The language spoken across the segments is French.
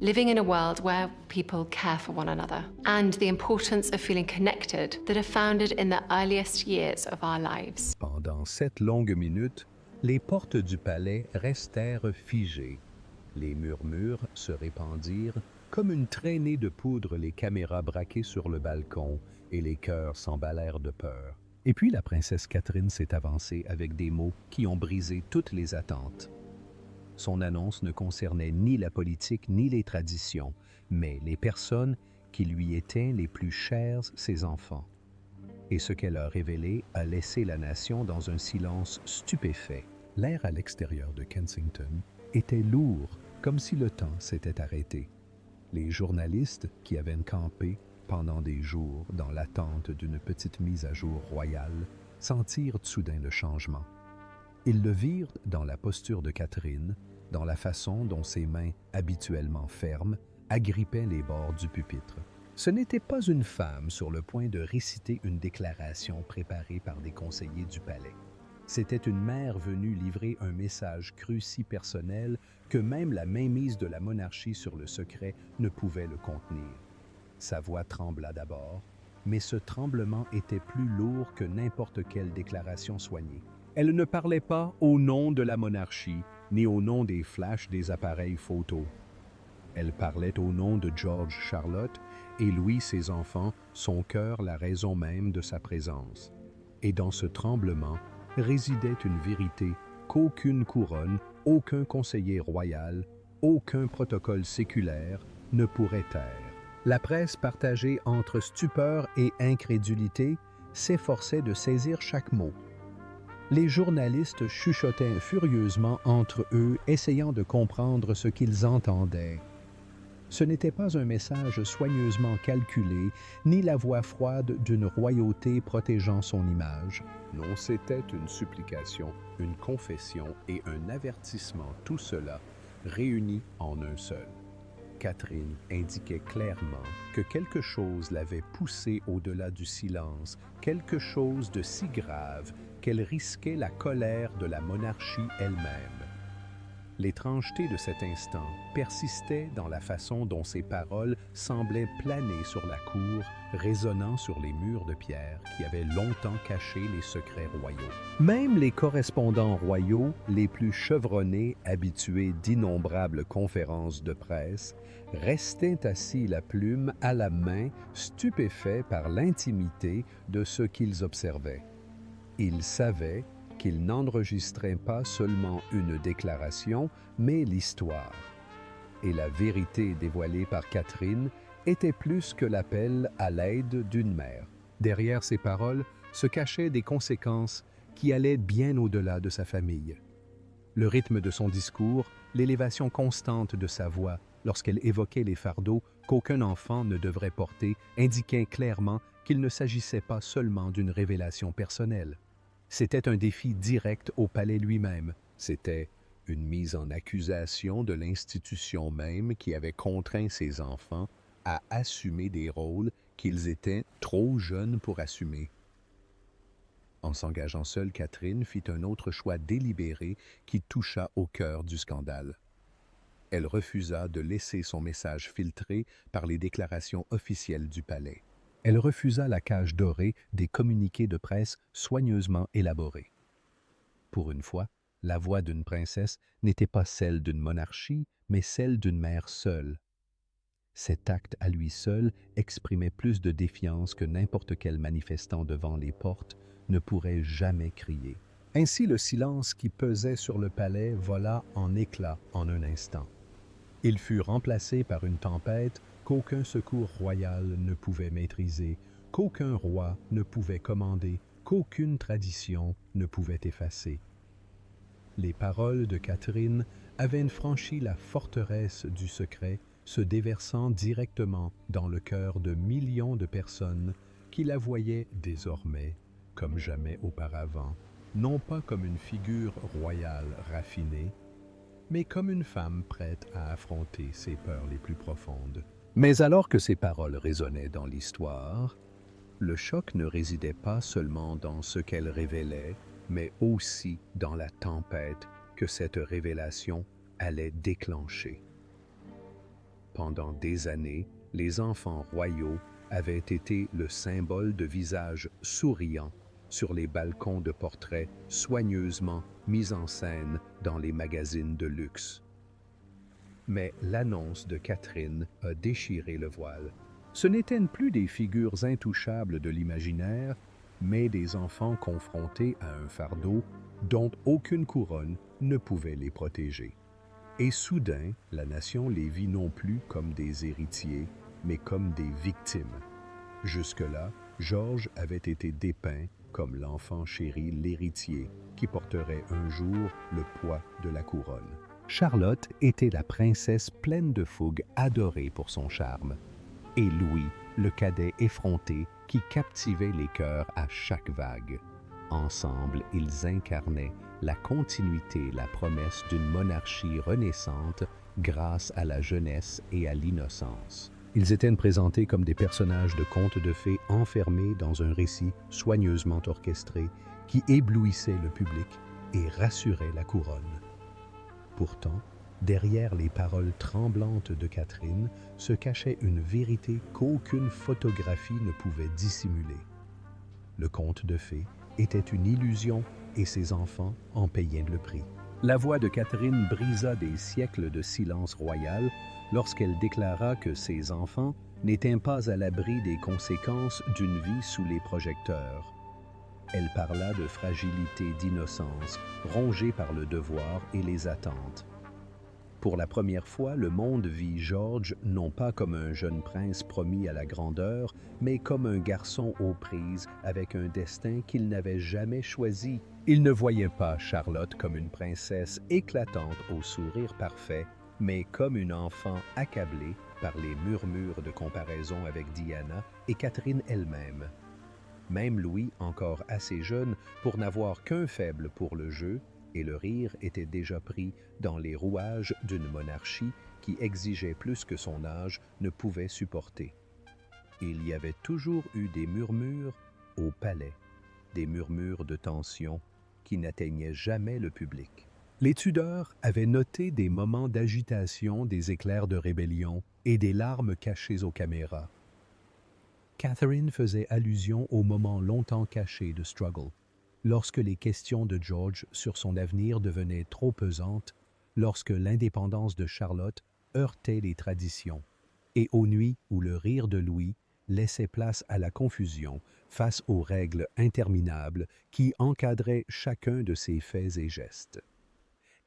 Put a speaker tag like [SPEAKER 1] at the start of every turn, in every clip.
[SPEAKER 1] living in a world where people care for one another, and the importance of feeling connected that are founded in the earliest years of our lives.
[SPEAKER 2] Pendant 7 longues minutes, les portes du palais restèrent figées. Les murmures se répandirent comme une traînée de poudre, les caméras braquées sur le balcon, et les cœurs s'emballèrent de peur. Et puis la princesse Catherine s'est avancée avec des mots qui ont brisé toutes les attentes. Son annonce ne concernait ni la politique ni les traditions, mais les personnes qui lui étaient les plus chères, ses enfants. Et ce qu'elle a révélé a laissé la nation dans un silence stupéfait. L'air à l'extérieur de Kensington était lourd, comme si le temps s'était arrêté. Les journalistes qui avaient campé pendant des jours dans l'attente d'une petite mise à jour royale sentirent soudain le changement. Ils le virent dans la posture de Catherine, dans la façon dont ses mains, habituellement fermes, agrippaient les bords du pupitre. Ce n'était pas une femme sur le point de réciter une déclaration préparée par des conseillers du palais. C'était une mère venue livrer un message cru si personnel que même la mainmise de la monarchie sur le secret ne pouvait le contenir. Sa voix trembla d'abord, mais ce tremblement était plus lourd que n'importe quelle déclaration soignée. Elle ne parlait pas au nom de la monarchie, ni au nom des flashs des appareils photo. Elle parlait au nom de George Charlotte et Louis, ses enfants, son cœur, la raison même de sa présence. Et dans ce tremblement résidait une vérité qu'aucune couronne, aucun conseiller royal, aucun protocole séculaire ne pourrait taire. La presse, partagée entre stupeur et incrédulité, s'efforçait de saisir chaque mot. Les journalistes chuchotaient furieusement entre eux, essayant de comprendre ce qu'ils entendaient. Ce n'était pas un message soigneusement calculé, ni la voix froide d'une royauté protégeant son image. Non, c'était une supplication, une confession et un avertissement, tout cela réunis en un seul. Catherine indiquait clairement que quelque chose l'avait poussée au-delà du silence, quelque chose de si grave qu'elle risquait la colère de la monarchie elle-même. L'étrangeté de cet instant persistait dans la façon dont ses paroles semblaient planer sur la cour, résonnant sur les murs de pierre qui avaient longtemps caché les secrets royaux. Même les correspondants royaux, les plus chevronnés, habitués d'innombrables conférences de presse, restaient assis la plume à la main, stupéfaits par l'intimité de ce qu'ils observaient. Ils savaient qu'il n'enregistrait pas seulement une déclaration, mais l'histoire. Et la vérité dévoilée par Catherine était plus que l'appel à l'aide d'une mère. Derrière ces paroles se cachaient des conséquences qui allaient bien au-delà de sa famille. Le rythme de son discours, l'élévation constante de sa voix lorsqu'elle évoquait les fardeaux qu'aucun enfant ne devrait porter, indiquaient clairement qu'il ne s'agissait pas seulement d'une révélation personnelle. C'était un défi direct au palais lui-même. C'était une mise en accusation de l'institution même qui avait contraint ses enfants à assumer des rôles qu'ils étaient trop jeunes pour assumer. En s'engageant seule, Catherine fit un autre choix délibéré qui toucha au cœur du scandale. Elle refusa de laisser son message filtré par les déclarations officielles du palais. Elle refusa la cage dorée des communiqués de presse soigneusement élaborés. Pour une fois, la voix d'une princesse n'était pas celle d'une monarchie, mais celle d'une mère seule. Cet acte à lui seul exprimait plus de défiance que n'importe quel manifestant devant les portes ne pourrait jamais crier. Ainsi, le silence qui pesait sur le palais vola en éclats en un instant. Il fut remplacé par une tempête qu'aucun secours royal ne pouvait maîtriser, qu'aucun roi ne pouvait commander, qu'aucune tradition ne pouvait effacer. Les paroles de Catherine avaient franchi la forteresse du secret, se déversant directement dans le cœur de millions de personnes qui la voyaient désormais, comme jamais auparavant, non pas comme une figure royale raffinée, mais comme une femme prête à affronter ses peurs les plus profondes. Mais alors que ces paroles résonnaient dans l'histoire, le choc ne résidait pas seulement dans ce qu'elle révélait, mais aussi dans la tempête que cette révélation allait déclencher. Pendant des années, les enfants royaux avaient été le symbole de visages souriants sur les balcons de portraits soigneusement mis en scène dans les magazines de luxe. Mais l'annonce de Catherine a déchiré le voile. Ce n'étaient plus des figures intouchables de l'imaginaire, mais des enfants confrontés à un fardeau dont aucune couronne ne pouvait les protéger. Et soudain, la nation les vit non plus comme des héritiers, mais comme des victimes. Jusque-là, George avait été dépeint comme l'enfant chéri, l'héritier, qui porterait un jour le poids de la couronne. Charlotte était la princesse pleine de fougue, adorée pour son charme. Et Louis, le cadet effronté, qui captivait les cœurs à chaque vague. Ensemble, ils incarnaient la continuité, la promesse d'une monarchie renaissante grâce à la jeunesse et à l'innocence. Ils étaient présentés comme des personnages de contes de fées enfermés dans un récit soigneusement orchestré qui éblouissait le public et rassurait la couronne. Pourtant, derrière les paroles tremblantes de Catherine se cachait une vérité qu'aucune photographie ne pouvait dissimuler. Le conte de fées était une illusion et ses enfants en payaient le prix. La voix de Catherine brisa des siècles de silence royal lorsqu'elle déclara que ses enfants n'étaient pas à l'abri des conséquences d'une vie sous les projecteurs. Elle parla de fragilité, d'innocence, rongée par le devoir et les attentes. Pour la première fois, le monde vit George non pas comme un jeune prince promis à la grandeur, mais comme un garçon aux prises avec un destin qu'il n'avait jamais choisi. Il ne voyait pas Charlotte comme une princesse éclatante au sourire parfait, mais comme une enfant accablée par les murmures de comparaison avec Diana et Catherine elle-même. Même Louis, encore assez jeune pour n'avoir qu'un faible pour le jeu, et le rire était déjà pris dans les rouages d'une monarchie qui exigeait plus que son âge ne pouvait supporter. Il y avait toujours eu des murmures au palais, des murmures de tension qui n'atteignaient jamais le public. Les Tudors avaient noté des moments d'agitation, des éclairs de rébellion et des larmes cachées aux caméras. Catherine faisait allusion aux moments longtemps cachés de Struggle, lorsque les questions de George sur son avenir devenaient trop pesantes, lorsque l'indépendance de Charlotte heurtait les traditions, et aux nuits où le rire de Louis laissait place à la confusion face aux règles interminables qui encadraient chacun de ses faits et gestes.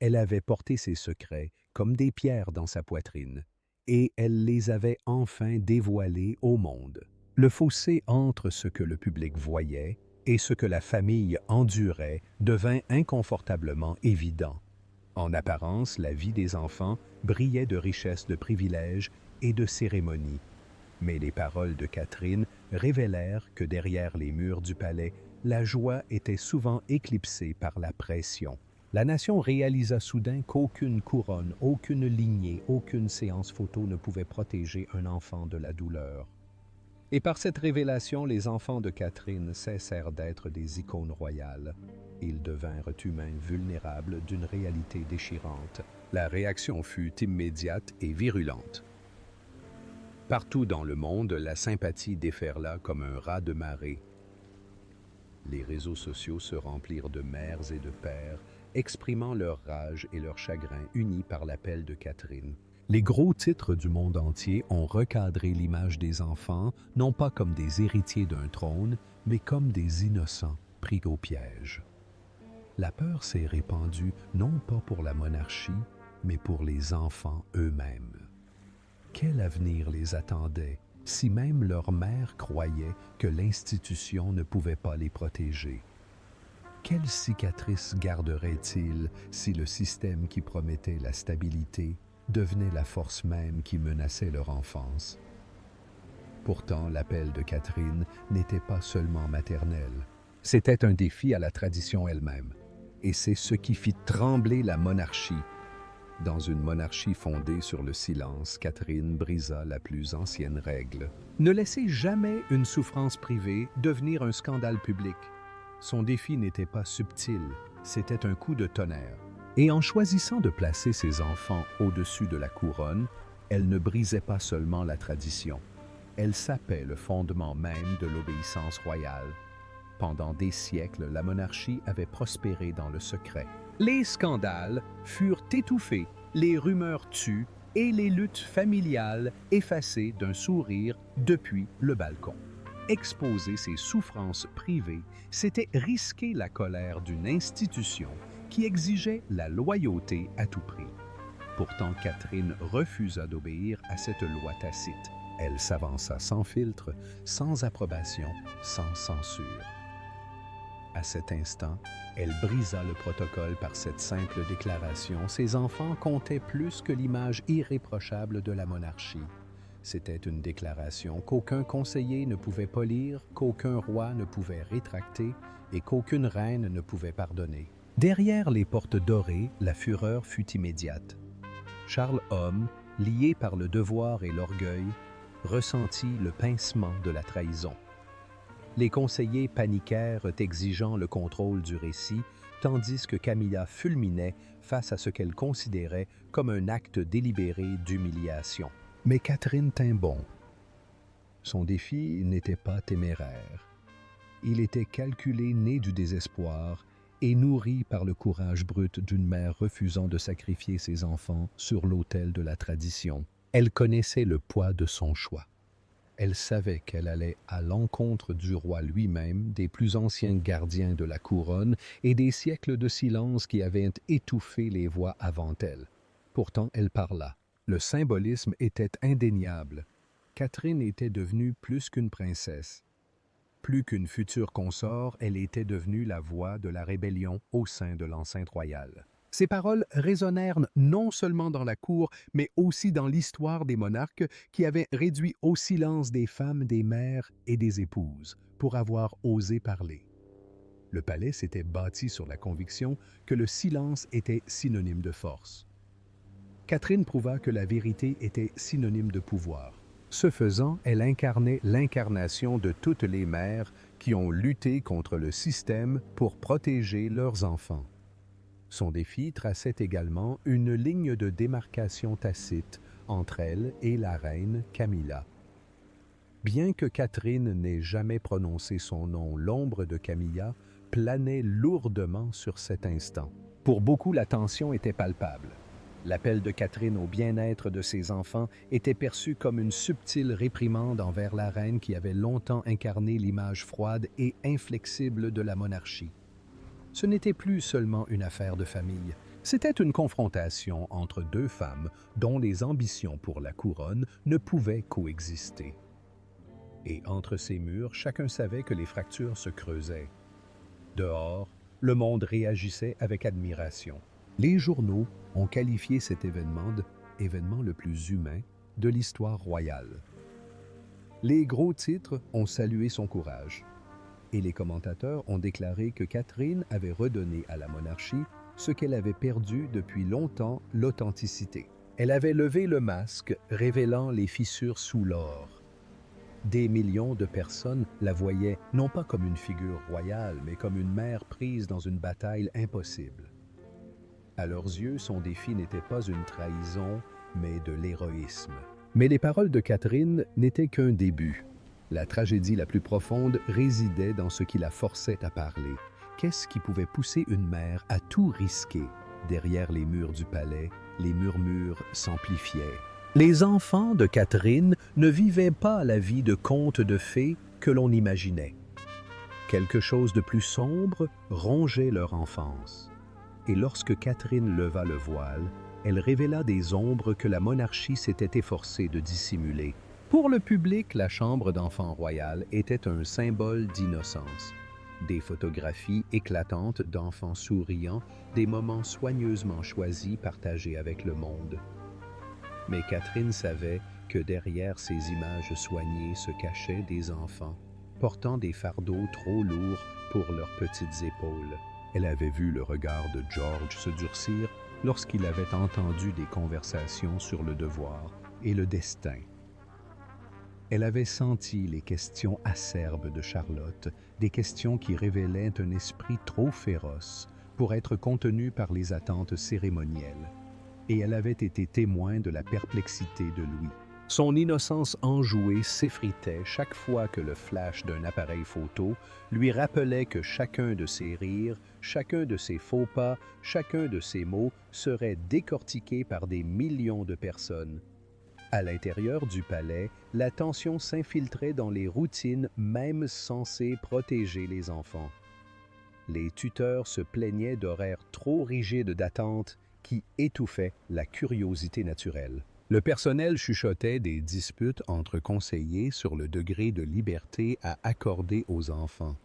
[SPEAKER 2] Elle avait porté ses secrets comme des pierres dans sa poitrine, et elle les avait enfin dévoilés au monde. Le fossé entre ce que le public voyait et ce que la famille endurait devint inconfortablement évident. En apparence, la vie des enfants brillait de richesse, de privilèges et de cérémonies. Mais les paroles de Catherine révélèrent que derrière les murs du palais, la joie était souvent éclipsée par la pression. La nation réalisa soudain qu'aucune couronne, aucune lignée, aucune séance photo ne pouvait protéger un enfant de la douleur. Et par cette révélation, les enfants de Catherine cessèrent d'être des icônes royales. Ils devinrent humains vulnérables d'une réalité déchirante. La réaction fut immédiate et virulente. Partout dans le monde, la sympathie déferla comme un raz de marée. Les réseaux sociaux se remplirent de mères et de pères, exprimant leur rage et leur chagrin unis par l'appel de Catherine. Les gros titres du monde entier ont recadré l'image des enfants, non pas comme des héritiers d'un trône, mais comme des innocents pris au piège. La peur s'est répandue non pas pour la monarchie, mais pour les enfants eux-mêmes. Quel avenir les attendait si même leur mère croyait que l'institution ne pouvait pas les protéger? Quelle cicatrice garderaient-ils si le système qui promettait la stabilité devenait la force même qui menaçait leur enfance? Pourtant, l'appel de Catherine n'était pas seulement maternel. C'était un défi à la tradition elle-même. Et c'est ce qui fit trembler la monarchie. Dans une monarchie fondée sur le silence, Catherine brisa la plus ancienne règle. Ne laissez jamais une souffrance privée devenir un scandale public. Son défi n'était pas subtil, c'était un coup de tonnerre. Et en choisissant de placer ses enfants au-dessus de la couronne, Elle ne brisait pas seulement la tradition, elle sapait le fondement même de l'obéissance royale. Pendant des siècles, la monarchie avait prospéré dans le secret. Les scandales furent étouffés, les rumeurs tues et les luttes familiales effacées d'un sourire depuis le balcon. Exposer ses souffrances privées, c'était risquer la colère d'une institution qui exigeait la loyauté à tout prix. Pourtant, Catherine refusa d'obéir à cette loi tacite. Elle s'avança sans filtre, sans approbation, sans censure. À cet instant, elle brisa le protocole par cette simple déclaration. Ses enfants comptaient plus que l'image irréprochable de la monarchie. C'était une déclaration qu'aucun conseiller ne pouvait polir, qu'aucun roi ne pouvait rétracter et qu'aucune reine ne pouvait pardonner. Derrière les portes dorées, la fureur fut immédiate. Charles Homme, lié par le devoir et l'orgueil, ressentit le pincement de la trahison. Les conseillers paniquèrent, exigeant le contrôle du récit, tandis que Camilla fulminait face à ce qu'elle considérait comme un acte délibéré d'humiliation. Mais Catherine tint bon. Son défi n'était pas téméraire. Il était calculé, né du désespoir, et nourri par le courage brut d'une mère refusant de sacrifier ses enfants sur l'autel de la tradition. Elle connaissait le poids de son choix. Elle savait qu'elle allait à l'encontre du roi lui-même, des plus anciens gardiens de la couronne et des siècles de silence qui avaient étouffé les voix avant elle. Pourtant, elle parla. Le symbolisme était indéniable. Catherine était devenue plus qu'une princesse. Plus qu'une future consort, elle était devenue la voix de la rébellion au sein de l'enceinte royale. Ces paroles résonnèrent non seulement dans la cour, mais aussi dans l'histoire des monarques qui avaient réduit au silence des femmes, des mères et des épouses pour avoir osé parler. Le palais s'était bâti sur la conviction que le silence était synonyme de force. Catherine prouva que la vérité était synonyme de pouvoir. Ce faisant, elle incarnait l'incarnation de toutes les mères qui ont lutté contre le système pour protéger leurs enfants. Son défi traçait également une ligne de démarcation tacite entre elle et la reine Camilla. Bien que Catherine n'ait jamais prononcé son nom, l'ombre de Camilla planait lourdement sur cet instant. Pour beaucoup, la tension était palpable. L'appel de Catherine au bien-être de ses enfants était perçu comme une subtile réprimande envers la reine qui avait longtemps incarné l'image froide et inflexible de la monarchie. Ce n'était plus seulement une affaire de famille, c'était une confrontation entre deux femmes dont les ambitions pour la couronne ne pouvaient coexister. Et entre ces murs, chacun savait que les fractures se creusaient. Dehors, le monde réagissait avec admiration. Les journaux ont qualifié cet événement d'événement le plus humain de l'histoire royale. Les gros titres ont salué son courage. Et les commentateurs ont déclaré que Catherine avait redonné à la monarchie ce qu'elle avait perdu depuis longtemps, l'authenticité. Elle avait levé le masque, révélant les fissures sous l'or. Des millions de personnes la voyaient non pas comme une figure royale, mais comme une mère prise dans une bataille impossible. À leurs yeux, son défi n'était pas une trahison, mais de l'héroïsme. Mais les paroles de Catherine n'étaient qu'un début. La tragédie la plus profonde résidait dans ce qui la forçait à parler. Qu'est-ce qui pouvait pousser une mère à tout risquer? Derrière les murs du palais, les murmures s'amplifiaient. Les enfants de Catherine ne vivaient pas la vie de conte de fées que l'on imaginait. Quelque chose de plus sombre rongeait leur enfance. Et lorsque Catherine leva le voile, elle révéla des ombres que la monarchie s'était efforcée de dissimuler. Pour le public, la chambre d'enfant royal était un symbole d'innocence. Des photographies éclatantes d'enfants souriants, des moments soigneusement choisis partagés avec le monde. Mais Catherine savait que derrière ces images soignées se cachaient des enfants, portant des fardeaux trop lourds pour leurs petites épaules. Elle avait vu le regard de George se durcir lorsqu'il avait entendu des conversations sur le devoir et le destin. Elle avait senti les questions acerbes de Charlotte, des questions qui révélaient un esprit trop féroce pour être contenu par les attentes cérémonielles. et elle avait été témoin de la perplexité de Louis. Son innocence enjouée s'effritait chaque fois que le flash d'un appareil photo lui rappelait que chacun de ses rires, chacun de ses faux pas, chacun de ses mots serait décortiqué par des millions de personnes. À l'intérieur du palais, la tension s'infiltrait dans les routines même censées protéger les enfants. Les tuteurs se plaignaient d'horaires trop rigides d'attente qui étouffaient la curiosité naturelle. Le personnel chuchotait des disputes entre conseillers sur le degré de liberté à accorder aux enfants.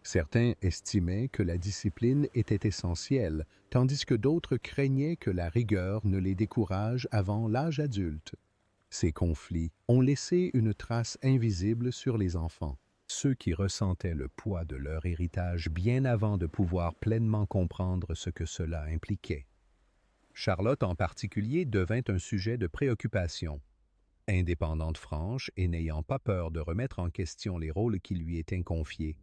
[SPEAKER 2] Certains estimaient que la discipline était essentielle, tandis que d'autres craignaient que la rigueur ne les décourage avant l'âge adulte. Ces conflits ont laissé une trace invisible sur les enfants, ceux qui ressentaient le poids de leur héritage bien avant de pouvoir pleinement comprendre ce que cela impliquait. Charlotte en particulier devint un sujet de préoccupation. Indépendante franche et n'ayant pas peur de remettre en question les rôles qui lui étaient confiés,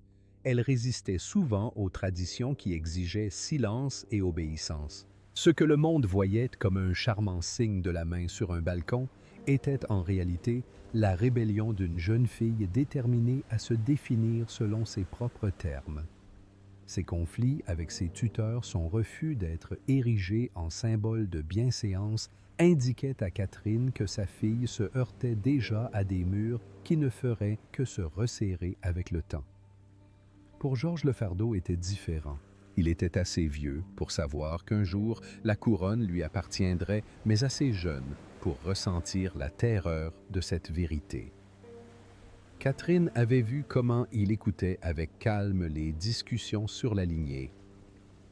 [SPEAKER 2] elle résistait souvent aux traditions qui exigeaient silence et obéissance. Ce que le monde voyait comme un charmant signe de la main sur un balcon était en réalité la rébellion d'une jeune fille déterminée à se définir selon ses propres termes. Ses conflits avec ses tuteurs, son refus d'être érigé en symbole de bienséance indiquaient à Catherine que sa fille se heurtait déjà à des murs qui ne feraient que se resserrer avec le temps. Pour Georges Lefardeau était différent. Il était assez vieux pour savoir qu'un jour la couronne lui appartiendrait, mais assez jeune pour ressentir la terreur de cette vérité. Catherine avait vu comment il écoutait avec calme les discussions sur la lignée.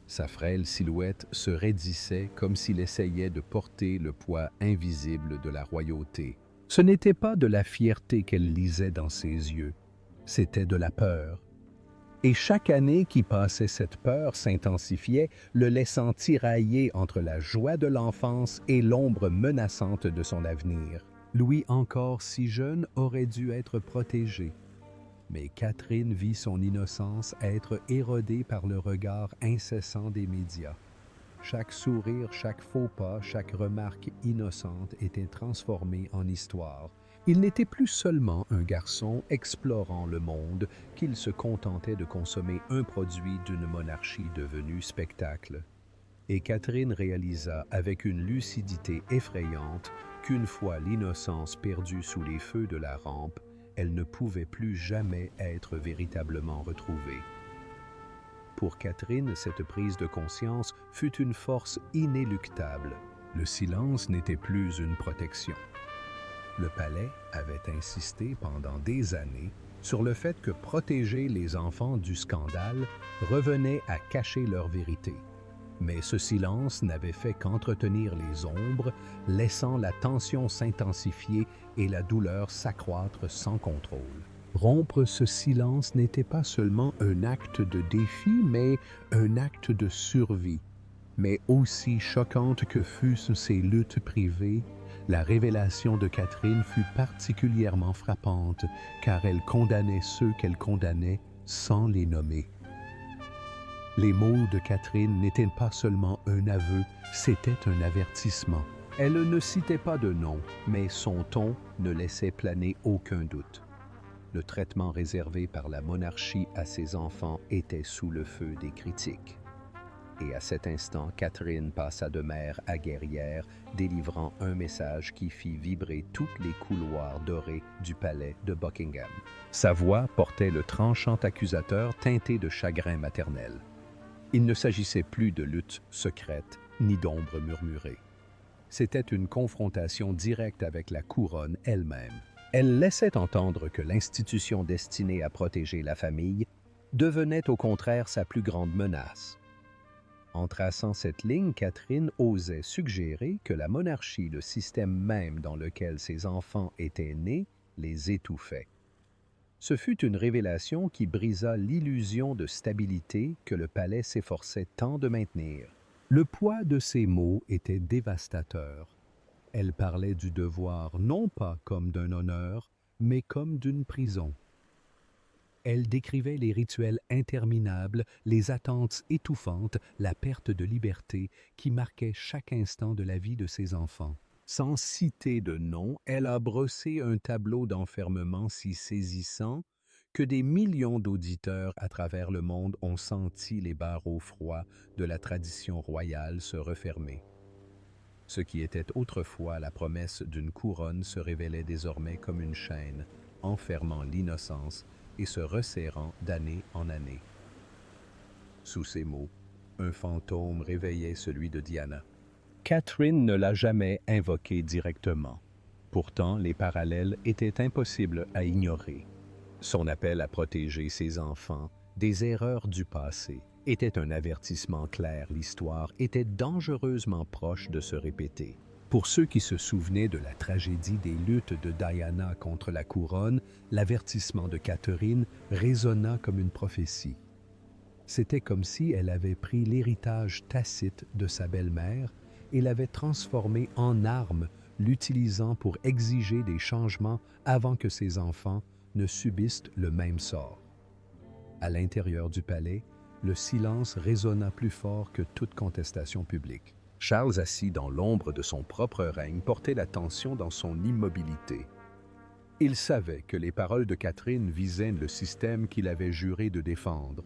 [SPEAKER 2] Sa frêle silhouette se raidissait comme s'il essayait de porter le poids invisible de la royauté. Ce n'était pas de la fierté qu'elle lisait dans ses yeux, c'était de la peur. Et chaque année qui passait, cette peur s'intensifiait, le laissant tirailler entre la joie de l'enfance et l'ombre menaçante de son avenir. Louis, encore si jeune, aurait dû être protégé. Mais Catherine vit son innocence être érodée par le regard incessant des médias. Chaque sourire, chaque faux pas, chaque remarque innocente était transformée en histoire. Il n'était plus seulement un garçon explorant le monde qu'il se contentait de consommer un produit d'une monarchie devenue spectacle. Et Catherine réalisa avec une lucidité effrayante qu'une fois l'innocence perdue sous les feux de la rampe, elle ne pouvait plus jamais être véritablement retrouvée. Pour Catherine, cette prise de conscience fut une force inéluctable. Le silence n'était plus une protection. Le palais avait insisté pendant des années sur le fait que protéger les enfants du scandale revenait à cacher leur vérité. Mais ce silence n'avait fait qu'entretenir les ombres, laissant la tension s'intensifier et la douleur s'accroître sans contrôle. Rompre ce silence n'était pas seulement un acte de défi, mais un acte de survie. Mais aussi choquante que fussent ces luttes privées, la révélation de Catherine fut particulièrement frappante, car elle condamnait ceux qu'elle condamnait sans les nommer. Les mots de Catherine n'étaient pas seulement un aveu, c'était un avertissement. Elle ne citait pas de nom, mais son ton ne laissait planer aucun doute. Le traitement réservé par la monarchie à ses enfants était sous le feu des critiques. Et à cet instant, Catherine passa de mère à guerrière, délivrant un message qui fit vibrer tous les couloirs dorés du palais de Buckingham. Sa voix portait le tranchant accusateur teinté de chagrin maternel. Il ne s'agissait plus de lutte secrète ni d'ombre murmurée. C'était une confrontation directe avec la couronne elle-même. Elle laissait entendre que l'institution destinée à protéger la famille devenait au contraire sa plus grande menace. En traçant cette ligne, Catherine osait suggérer que la monarchie, le système même dans lequel ses enfants étaient nés, les étouffait. Ce fut une révélation qui brisa l'illusion de stabilité que le palais s'efforçait tant de maintenir. Le poids de ces mots était dévastateur. Elle parlait du devoir non pas comme d'un honneur, mais comme d'une prison. Elle décrivait les rituels interminables, les attentes étouffantes, la perte de liberté qui marquait chaque instant de la vie de ses enfants. Sans citer de nom, elle a brossé un tableau d'enfermement si saisissant que des millions d'auditeurs à travers le monde ont senti les barreaux froids de la tradition royale se refermer. Ce qui était autrefois la promesse d'une couronne se révélait désormais comme une chaîne, enfermant l'innocence et se resserrant d'année en année. Sous ces mots, un fantôme réveillait celui de Diana. Catherine ne l'a jamais invoqué directement. Pourtant, les parallèles étaient impossibles à ignorer. Son appel à protéger ses enfants des erreurs du passé était un avertissement clair. L'histoire était dangereusement proche de se répéter. Pour ceux qui se souvenaient de la tragédie des luttes de Diana contre la couronne, l'avertissement de Catherine résonna comme une prophétie. C'était comme si elle avait pris l'héritage tacite de sa belle-mère et l'avait transformé en arme, l'utilisant pour exiger des changements avant que ses enfants ne subissent le même sort. À l'intérieur du palais, le silence résonna plus fort que toute contestation publique. Charles, assis dans l'ombre de son propre règne, portait l'attention dans son immobilité. Il savait que les paroles de Catherine visaient le système qu'il avait juré de défendre.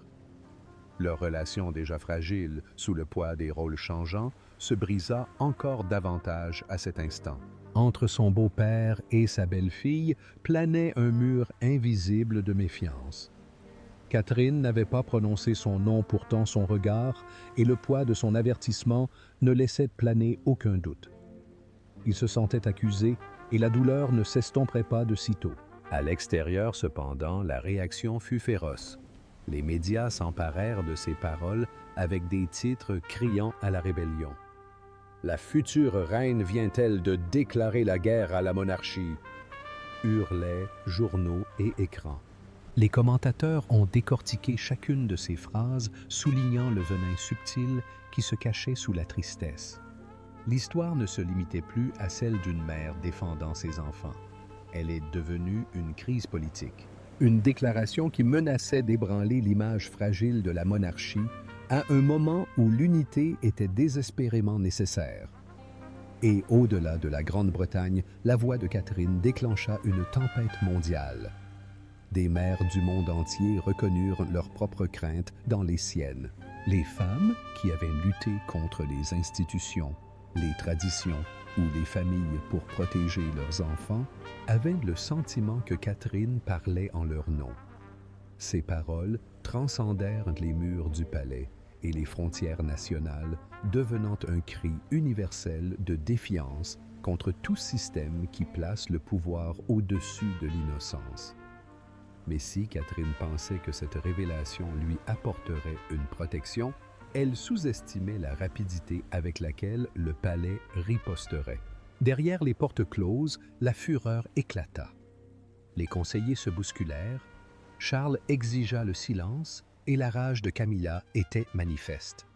[SPEAKER 2] Leur relation déjà fragile, sous le poids des rôles changeants, se brisa encore davantage à cet instant. Entre son beau-père et sa belle-fille planait un mur invisible de méfiance. Catherine n'avait pas prononcé son nom, pourtant son regard et le poids de son avertissement ne laissaient planer aucun doute. Il se sentait accusé et la douleur ne s'estomperait pas de sitôt. À l'extérieur, cependant, la réaction fut féroce. Les médias s'emparèrent de ses paroles avec des titres criant à la rébellion. « La future reine vient-elle de déclarer la guerre à la monarchie ?» hurlaient journaux et écrans. Les commentateurs ont décortiqué chacune de ces phrases, soulignant le venin subtil qui se cachait sous la tristesse. L'histoire ne se limitait plus à celle d'une mère défendant ses enfants. Elle est devenue une crise politique. Une déclaration qui menaçait d'ébranler l'image fragile de la monarchie à un moment où l'unité était désespérément nécessaire. Et au-delà de la Grande-Bretagne, la voix de Catherine déclencha une tempête mondiale. Des mères du monde entier reconnurent leurs propres craintes dans les siennes. Les femmes qui avaient lutté contre les institutions, les traditions ou les familles pour protéger leurs enfants avaient le sentiment que Catherine parlait en leur nom. Ces paroles transcendèrent les murs du palais et les frontières nationales, devenant un cri universel de défiance contre tout système qui place le pouvoir au-dessus de l'innocence. Mais si Catherine pensait que cette révélation lui apporterait une protection, elle sous-estimait la rapidité avec laquelle le palais riposterait. Derrière les portes closes, la fureur éclata. Les conseillers se bousculèrent, Charles exigea le silence et la rage de Camilla était manifeste.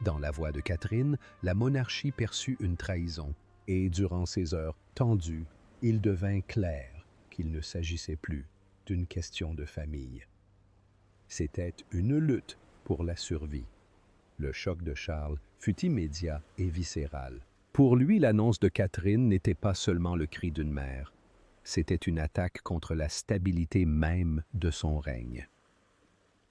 [SPEAKER 2] Dans la voix de Catherine, la monarchie perçut une trahison et, durant ces heures tendues, il devint clair qu'il ne s'agissait plus d'une question de famille. C'était une lutte pour la survie. Le choc de Charles fut immédiat et viscéral. Pour lui, l'annonce de Catherine n'était pas seulement le cri d'une mère, c'était une attaque contre la stabilité même de son règne.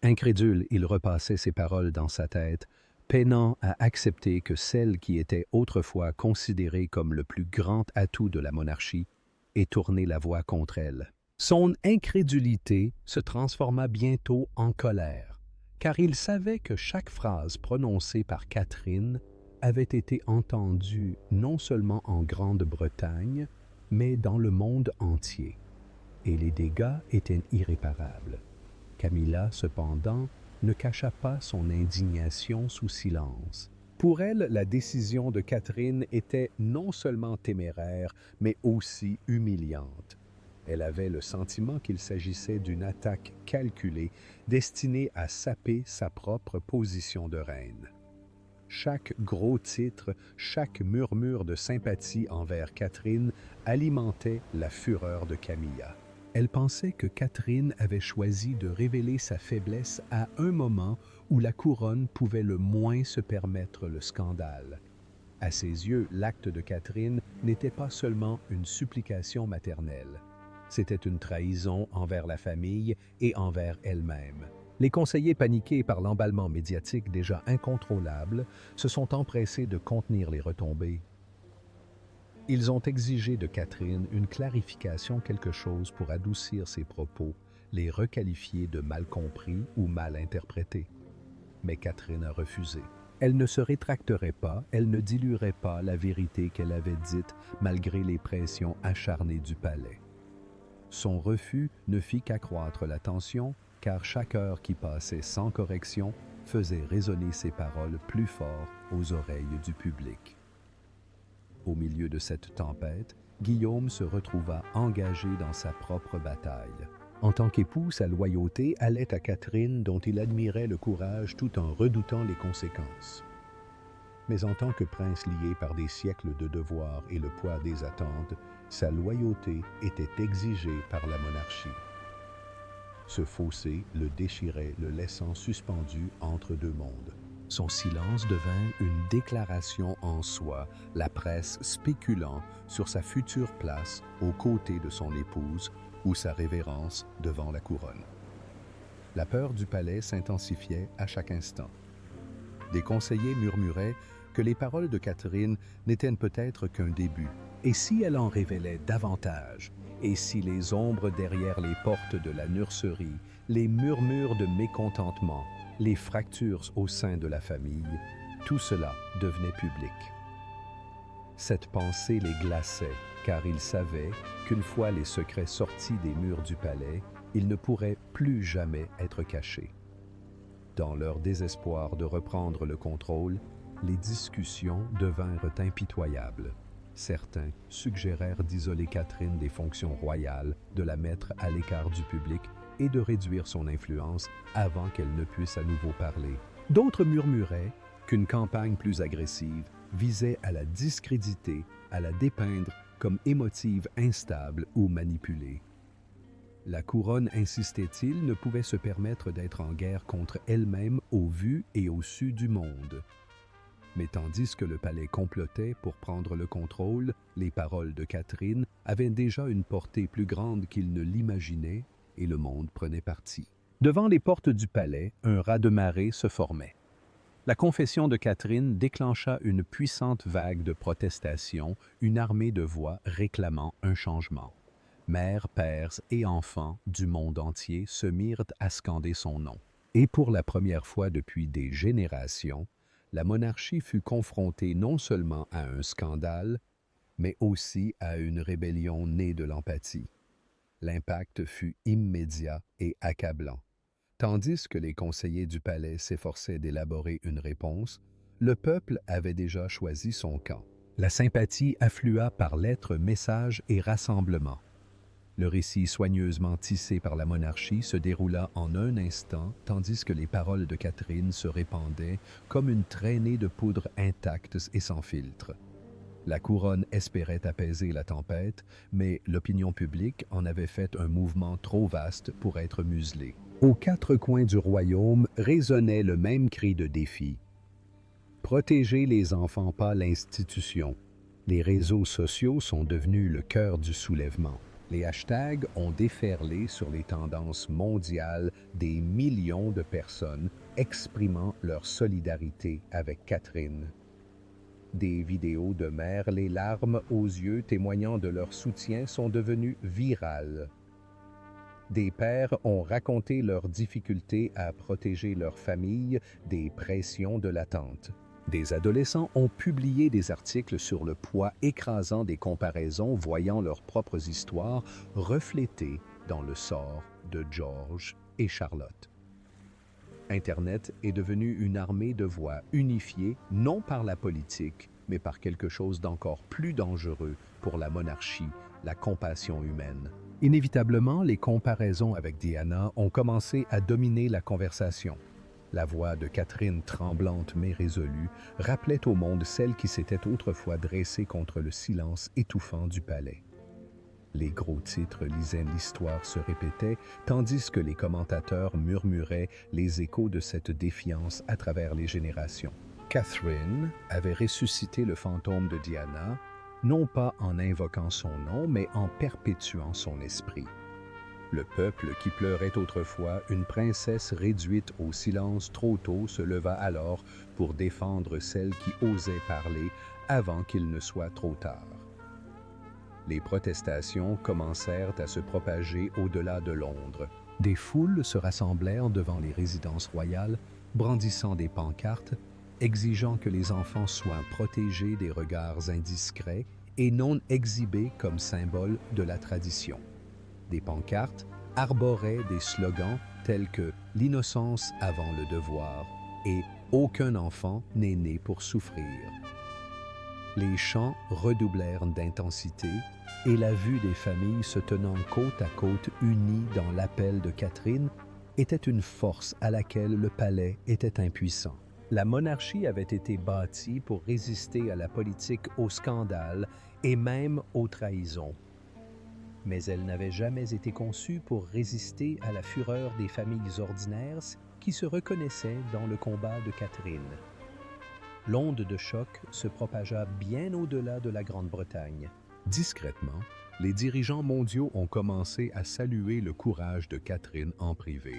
[SPEAKER 2] Incrédule, il repassait ces paroles dans sa tête, peinant à accepter que celle qui était autrefois considérée comme le plus grand atout de la monarchie ait tourné la voie contre elle. Son incrédulité se transforma bientôt en colère, car il savait que chaque phrase prononcée par Catherine avait été entendue non seulement en Grande-Bretagne, mais dans le monde entier, et les dégâts étaient irréparables. Camilla, cependant, ne cacha pas son indignation sous silence. Pour elle, la décision de Catherine était non seulement téméraire, mais aussi humiliante. Elle avait le sentiment qu'il s'agissait d'une attaque calculée, destinée à saper sa propre position de reine. Chaque gros titre, chaque murmure de sympathie envers Catherine alimentait la fureur de Camilla. Elle pensait que Catherine avait choisi de révéler sa faiblesse à un moment où la couronne pouvait le moins se permettre le scandale. À ses yeux, l'acte de Catherine n'était pas seulement une supplication maternelle. C'était une trahison envers la famille et envers elle-même. Les conseillers, paniqués par l'emballement médiatique déjà incontrôlable, se sont empressés de contenir les retombées. Ils ont exigé de Catherine une clarification, quelque chose pour adoucir ses propos, les requalifier de mal compris ou mal interprétés. Mais Catherine a refusé. Elle ne se rétracterait pas, elle ne diluerait pas la vérité qu'elle avait dite malgré les pressions acharnées du palais. Son refus ne fit qu'accroître la tension, car chaque heure qui passait sans correction faisait résonner ses paroles plus fort aux oreilles du public. Au milieu de cette tempête, Guillaume se retrouva engagé dans sa propre bataille. En tant qu'époux, sa loyauté allait à Catherine, dont il admirait le courage tout en redoutant les conséquences. Mais en tant que prince lié par des siècles de devoirs et le poids des attentes, sa loyauté était exigée par la monarchie. Ce fossé le déchirait, le laissant suspendu entre deux mondes. Son silence devint une déclaration en soi, la presse spéculant sur sa future place aux côtés de son épouse ou sa révérence devant la couronne. La peur du palais s'intensifiait à chaque instant. Des conseillers murmuraient que les paroles de Catherine n'étaient peut-être qu'un début. Et si elle en révélait davantage? Et si les ombres derrière les portes de la nurserie, les murmures de mécontentement, les fractures au sein de la famille, tout cela devenait public. Cette pensée les glaçait, car ils savaient qu'une fois les secrets sortis des murs du palais, ils ne pourraient plus jamais être cachés. Dans leur désespoir de reprendre le contrôle, les discussions devinrent impitoyables. Certains suggérèrent d'isoler Catherine des fonctions royales, de la mettre à l'écart du public et de réduire son influence avant qu'elle ne puisse à nouveau parler. D'autres murmuraient qu'une campagne plus agressive visait à la discréditer, à la dépeindre comme émotive instable ou manipulée. La couronne, insistait-il, ne pouvait se permettre d'être en guerre contre elle-même au vu et au su du monde. Mais tandis que le palais complotait pour prendre le contrôle, les paroles de Catherine avaient déjà une portée plus grande qu'il ne l'imaginait et le monde prenait parti. Devant les portes du palais, un raz-de-marée se formait. La confession de Catherine déclencha une puissante vague de protestations, une armée de voix réclamant un changement. Mères, pères et enfants du monde entier se mirent à scander son nom. Et pour la première fois depuis des générations, la monarchie fut confrontée non seulement à un scandale, mais aussi à une rébellion née de l'empathie. L'impact fut immédiat et accablant. Tandis que les conseillers du palais s'efforçaient d'élaborer une réponse, le peuple avait déjà choisi son camp. La sympathie afflua par lettres, messages et rassemblements. Le récit soigneusement tissé par la monarchie se déroula en un instant, tandis que les paroles de Catherine se répandaient comme une traînée de poudre intacte et sans filtre. La couronne espérait apaiser la tempête, mais l'opinion publique en avait fait un mouvement trop vaste pour être muselé. Aux quatre coins du royaume résonnait le même cri de défi. Protégez les enfants, pas l'institution. Les réseaux sociaux sont devenus le cœur du soulèvement. Les hashtags ont déferlé sur les tendances mondiales des millions de personnes exprimant leur solidarité avec Catherine. Des vidéos de mères, les larmes aux yeux témoignant de leur soutien, sont devenues virales. Des pères ont raconté leurs difficultés à protéger leur famille des pressions de l'attente. Des adolescents ont publié des articles sur le poids écrasant des comparaisons, voyant leurs propres histoires reflétées dans le sort de George et Charlotte. Internet est devenu une armée de voix unifiées, non par la politique, mais par quelque chose d'encore plus dangereux pour la monarchie, la compassion humaine. Inévitablement, les comparaisons avec Diana ont commencé à dominer la conversation. La voix de Catherine, tremblante mais résolue, rappelait au monde celle qui s'était autrefois dressée contre le silence étouffant du palais. Les gros titres lisaient l'histoire se répétait, tandis que les commentateurs murmuraient les échos de cette défiance à travers les générations. Catherine avait ressuscité le fantôme de Diana, non pas en invoquant son nom, mais en perpétuant son esprit. Le peuple qui pleurait autrefois une princesse réduite au silence trop tôt se leva alors pour défendre celle qui osait parler avant qu'il ne soit trop tard. Les protestations commencèrent à se propager au-delà de Londres. Des foules se rassemblèrent devant les résidences royales, brandissant des pancartes, exigeant que les enfants soient protégés des regards indiscrets et non exhibés comme symbole de la tradition. Des pancartes arboraient des slogans tels que « L'innocence avant le devoir » et « Aucun enfant n'est né pour souffrir ». Les chants redoublèrent d'intensité et la vue des familles se tenant côte à côte unies dans l'appel de Catherine était une force à laquelle le palais était impuissant. La monarchie avait été bâtie pour résister à la politique, au scandale et même aux trahisons. Mais elle n'avait jamais été conçue pour résister à la fureur des familles ordinaires qui se reconnaissaient dans le combat de Catherine. L'onde de choc se propagea bien au-delà de la Grande-Bretagne. Discrètement, les dirigeants mondiaux ont commencé à saluer le courage de Catherine en privé.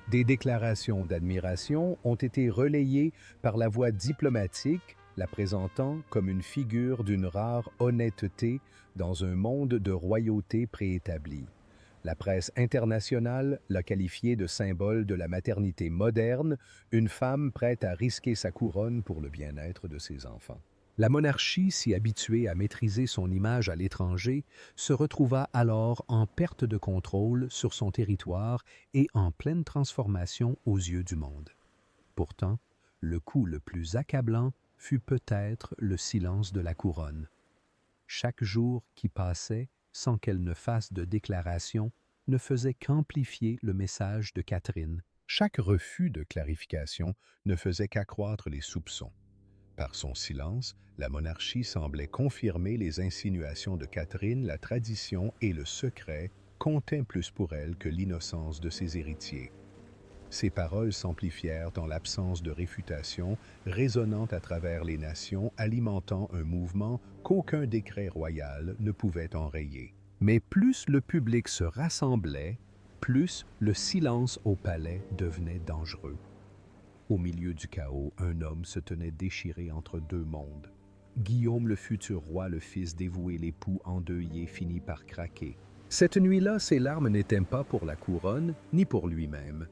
[SPEAKER 2] Des déclarations d'admiration ont été relayées par la voix diplomatique, la présentant comme une figure d'une rare honnêteté dans un monde de royauté préétablie. La presse internationale l'a qualifiée de symbole de la maternité moderne, une femme prête à risquer sa couronne pour le bien-être de ses enfants. La monarchie, si habituée à maîtriser son image à l'étranger, se retrouva alors en perte de contrôle sur son territoire et en pleine transformation aux yeux du monde. Pourtant, le coup le plus accablant fut peut-être le silence de la couronne. Chaque jour qui passait, sans qu'elle ne fasse de déclaration, ne faisait qu'amplifier le message de Catherine. Chaque refus de clarification ne faisait qu'accroître les soupçons. Par son silence, la monarchie semblait confirmer les insinuations de Catherine, la tradition et le secret comptaient plus pour elle que l'innocence de ses héritiers. Ces paroles s'amplifièrent dans l'absence de réfutation, résonnant à travers les nations, alimentant un mouvement qu'aucun décret royal ne pouvait enrayer. Mais plus le public se rassemblait, plus le silence au palais devenait dangereux. Au milieu du chaos, un homme se tenait déchiré entre deux mondes. Guillaume, le futur roi, le fils dévoué, l'époux endeuillé, finit par craquer. Cette nuit-là, ses larmes n'étaient pas pour la couronne, ni pour lui-même.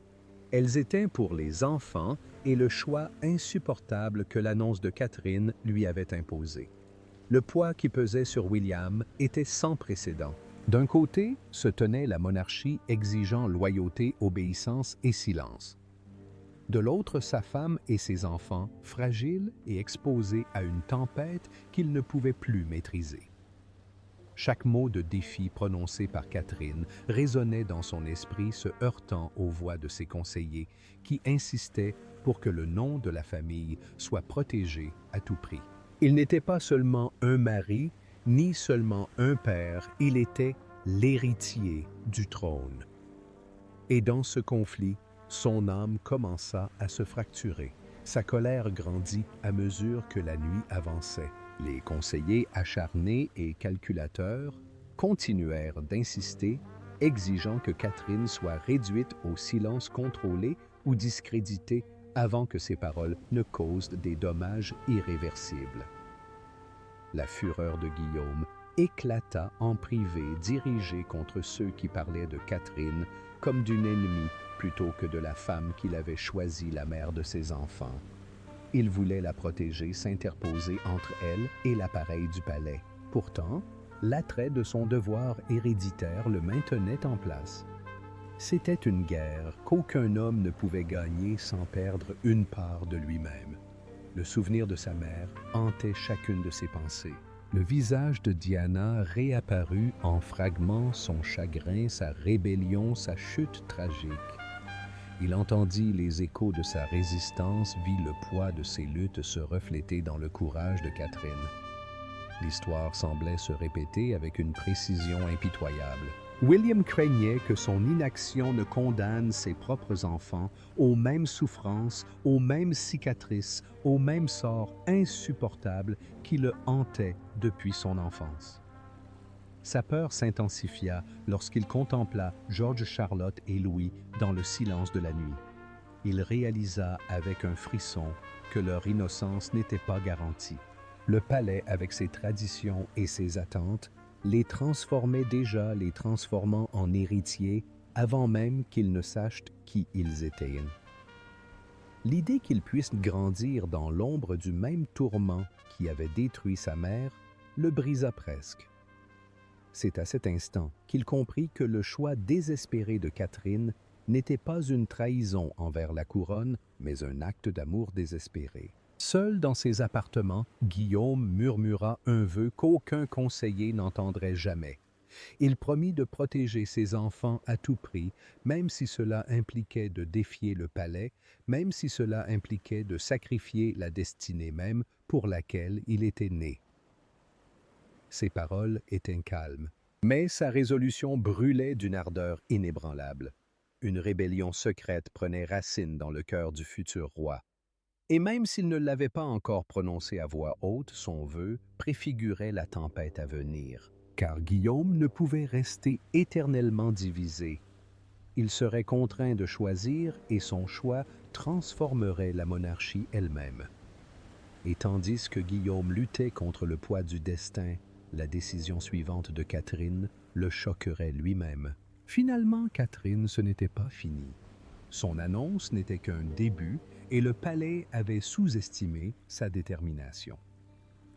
[SPEAKER 2] Elles étaient pour les enfants et le choix insupportable que l'annonce de Catherine lui avait imposé. Le poids qui pesait sur William était sans précédent. D'un côté se tenait la monarchie exigeant loyauté, obéissance et silence. De l'autre, sa femme et ses enfants, fragiles et exposés à une tempête qu'ils ne pouvaient plus maîtriser. Chaque mot de défi prononcé par Catherine résonnait dans son esprit, se heurtant aux voix de ses conseillers, qui insistaient pour que le nom de la famille soit protégé à tout prix. Il n'était pas seulement un mari, ni seulement un père, il était l'héritier du trône. Et dans ce conflit, son âme commença à se fracturer. Sa colère grandit à mesure que la nuit avançait. Les conseillers acharnés et calculateurs continuèrent d'insister, exigeant que Catherine soit réduite au silence contrôlé ou discréditée avant que ses paroles ne causent des dommages irréversibles. La fureur de Guillaume éclata en privé, dirigée contre ceux qui parlaient de Catherine comme d'une ennemie plutôt que de la femme qu'il avait choisie la mère de ses enfants. Il voulait la protéger, s'interposer entre elle et l'appareil du palais. Pourtant, l'attrait de son devoir héréditaire le maintenait en place. C'était une guerre qu'aucun homme ne pouvait gagner sans perdre une part de lui-même. Le souvenir de sa mère hantait chacune de ses pensées. Le visage de Diana réapparut en fragments, son chagrin, sa rébellion, sa chute tragique. Il entendit les échos de sa résistance, vit le poids de ses luttes se refléter dans le courage de Catherine. L'histoire semblait se répéter avec une précision impitoyable. William craignait que son inaction ne condamne ses propres enfants aux mêmes souffrances, aux mêmes cicatrices, au même sort insupportable qui le hantait depuis son enfance. Sa peur s'intensifia lorsqu'il contempla George Charlotte et Louis dans le silence de la nuit. Il réalisa avec un frisson que leur innocence n'était pas garantie. Le palais, avec ses traditions et ses attentes, les transformait déjà, les transformant en héritiers avant même qu'ils ne sachent qui ils étaient. L'idée qu'ils puissent grandir dans l'ombre du même tourment qui avait détruit sa mère le brisa presque. C'est à cet instant qu'il comprit que le choix désespéré de Catherine n'était pas une trahison envers la couronne, mais un acte d'amour désespéré. Seul dans ses appartements, Guillaume murmura un vœu qu'aucun conseiller n'entendrait jamais. Il promit de protéger ses enfants à tout prix, même si cela impliquait de défier le palais, même si cela impliquait de sacrifier la destinée même pour laquelle il était né. Ses paroles étaient calmes, mais sa résolution brûlait d'une ardeur inébranlable. Une rébellion secrète prenait racine dans le cœur du futur roi. Et même s'il ne l'avait pas encore prononcé à voix haute, son vœu préfigurait la tempête à venir. Car Guillaume ne pouvait rester éternellement divisé. Il serait contraint de choisir et son choix transformerait la monarchie elle-même. Et tandis que Guillaume luttait contre le poids du destin, la décision suivante de Catherine le choquerait lui-même. Finalement, Catherine, ce n'était pas fini. Son annonce n'était qu'un début et le palais avait sous-estimé sa détermination.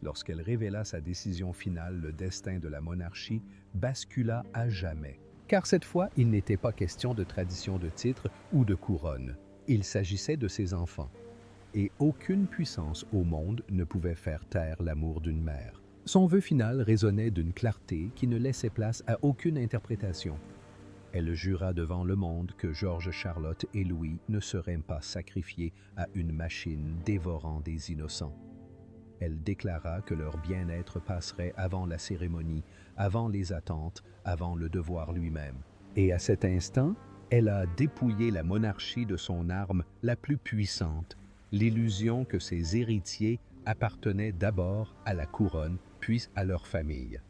[SPEAKER 2] Lorsqu'elle révéla sa décision finale, le destin de la monarchie bascula à jamais. Car cette fois, il n'était pas question de tradition de titre ou de couronne. Il s'agissait de ses enfants. Et aucune puissance au monde ne pouvait faire taire l'amour d'une mère. Son vœu final résonnait d'une clarté qui ne laissait place à aucune interprétation. Elle jura devant le monde que George Charlotte et Louis ne seraient pas sacrifiés à une machine dévorant des innocents. Elle déclara que leur bien-être passerait avant la cérémonie, avant les attentes, avant le devoir lui-même. Et à cet instant, elle a dépouillé la monarchie de son arme la plus puissante, l'illusion que ses héritiers appartenaient d'abord à la couronne, puis à leur famille.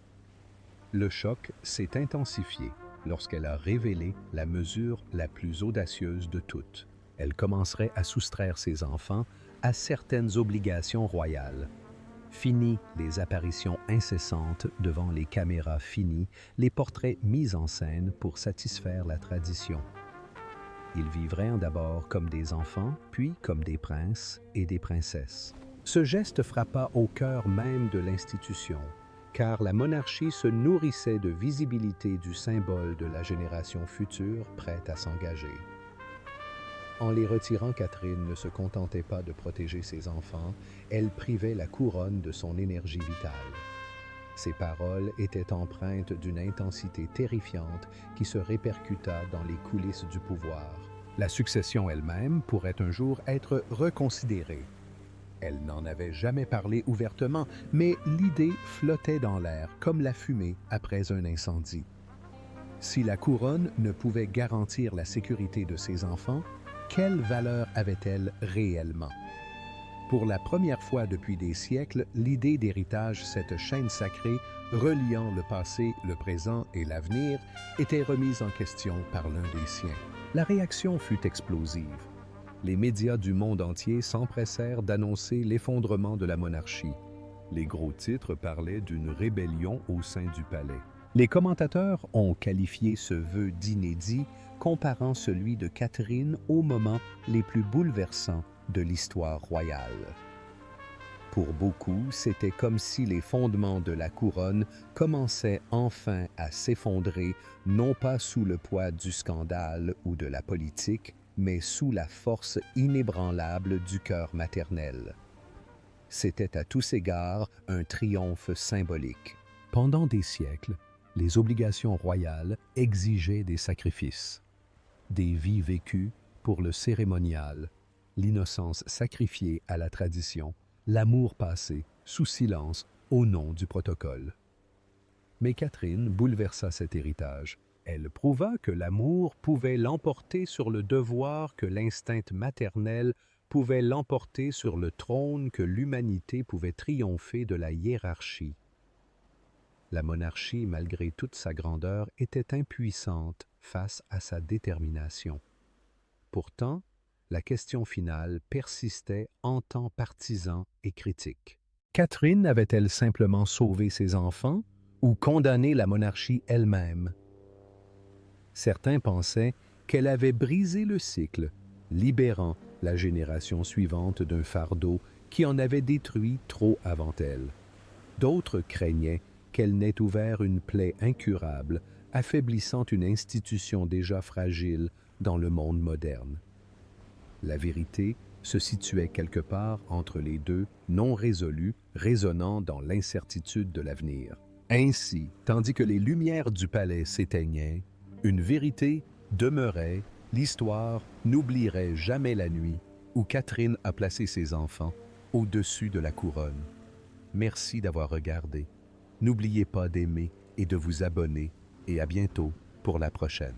[SPEAKER 2] Le choc s'est intensifié lorsqu'elle a révélé la mesure la plus audacieuse de toutes. Elle commencerait à soustraire ses enfants à certaines obligations royales. Fini les apparitions incessantes devant les caméras finies, les portraits mis en scène pour satisfaire la tradition. Ils vivraient d'abord comme des enfants, puis comme des princes et des princesses. Ce geste frappa au cœur même de l'institution, car la monarchie se nourrissait de visibilité du symbole de la génération future prête à s'engager. En les retirant, Catherine ne se contentait pas de protéger ses enfants, elle privait la couronne de son énergie vitale. Ses paroles étaient empreintes d'une intensité terrifiante qui se répercuta dans les coulisses du pouvoir. La succession elle-même pourrait un jour être reconsidérée. Elle n'en avait jamais parlé ouvertement, mais l'idée flottait dans l'air comme la fumée après un incendie. Si la couronne ne pouvait garantir la sécurité de ses enfants, quelle valeur avait-elle réellement? Pour la première fois depuis des siècles, l'idée d'héritage, cette chaîne sacrée reliant le passé, le présent et l'avenir, était remise en question par l'un des siens. La réaction fut explosive. Les médias du monde entier s'empressèrent d'annoncer l'effondrement de la monarchie. Les gros titres parlaient d'une rébellion au sein du palais. Les commentateurs ont qualifié ce vœu d'inédit, comparant celui de Catherine aux moments les plus bouleversants de l'histoire royale. Pour beaucoup, c'était comme si les fondements de la couronne commençaient enfin à s'effondrer, non pas sous le poids du scandale ou de la politique, mais sous la force inébranlable du cœur maternel. C'était à tous égards un triomphe symbolique. Pendant des siècles, les obligations royales exigeaient des sacrifices, des vies vécues pour le cérémonial, l'innocence sacrifiée à la tradition, l'amour passé sous silence au nom du protocole. Mais Catherine bouleversa cet héritage. Elle prouva que l'amour pouvait l'emporter sur le devoir, que l'instinct maternel pouvait l'emporter sur le trône, que l'humanité pouvait triompher de la hiérarchie. La monarchie, malgré toute sa grandeur, était impuissante face à sa détermination. Pourtant, la question finale persistait en temps partisan et critique. Catherine avait-elle simplement sauvé ses enfants ou condamné la monarchie elle-même? Certains pensaient qu'elle avait brisé le cycle, libérant la génération suivante d'un fardeau qui en avait détruit trop avant elle. D'autres craignaient qu'elle n'ait ouvert une plaie incurable, affaiblissant une institution déjà fragile dans le monde moderne. La vérité se situait quelque part entre les deux, non résolue, résonnant dans l'incertitude de l'avenir. Ainsi, tandis que les lumières du palais s'éteignaient, une vérité demeurait, l'histoire n'oublierait jamais la nuit où Catherine a placé ses enfants au-dessus de la couronne. Merci d'avoir regardé. N'oubliez pas d'aimer et de vous abonner, et à bientôt pour la prochaine.